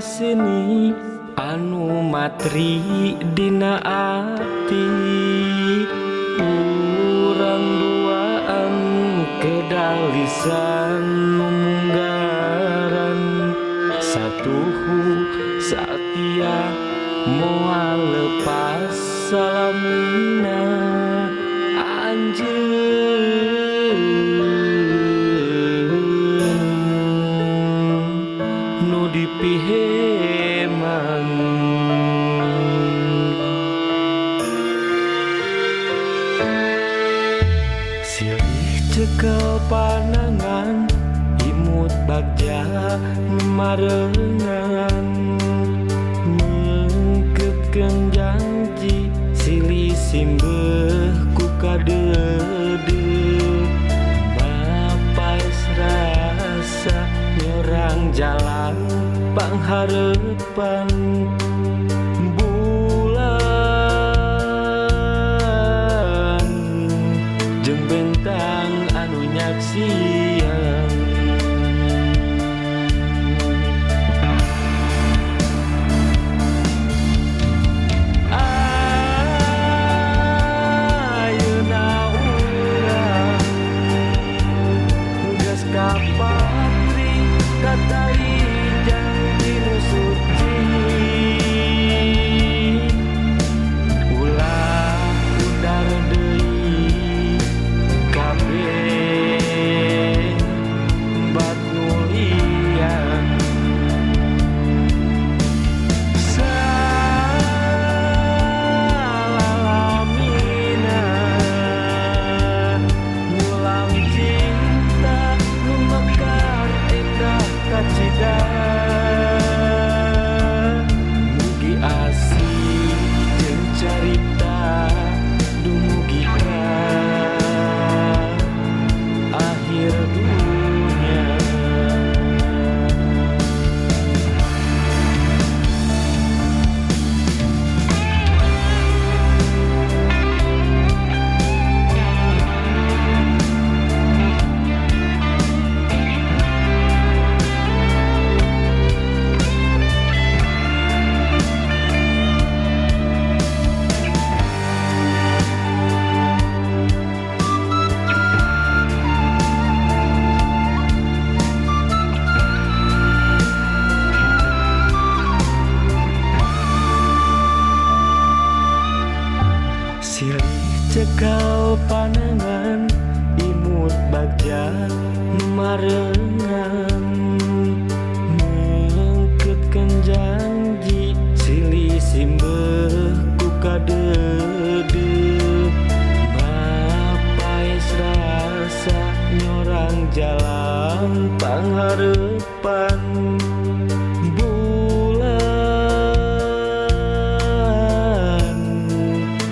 seni anu matri dina ati urang duaan kedalisan munggaran satuhu satia moal lepas salamina anjeun nu dipiheman silih cekel panangan imut bagja marengan mengkeutkeun janji silih simbeuh ku kadede mapais rasa nyorang jalan pangharepan bulan jeung bentang anu nyaksian ayeuna urang geus kapatri katai janji nu suci ulah udar deui kabeh bat nulian salalamina ngulang cinta nu mekar eta kacida mugi asih jeung carita dumugi ka akhir dunia. Silih cekal panangan imut bagja marengan mengkeutkeun janji silih simbeuh ku kadede mapais rasa nyorang jalan pangharepan bulan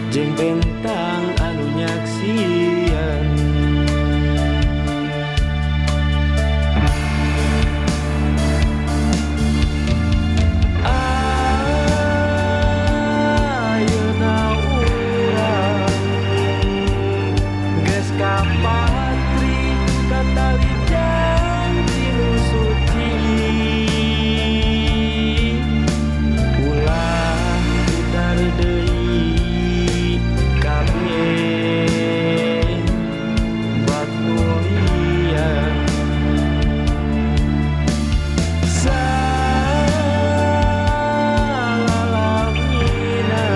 jeung bentang anu nyaksian ayeuna urang geus kapatri katali janji nu suci ulah udar deui kabeh bat nulian salalamina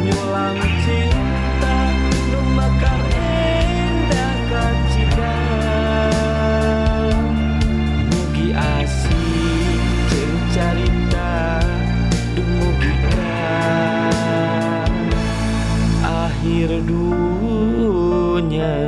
nyulang cinta nu mekar endah kacida mugi asih jeung carita dumugi ka akhir dunia.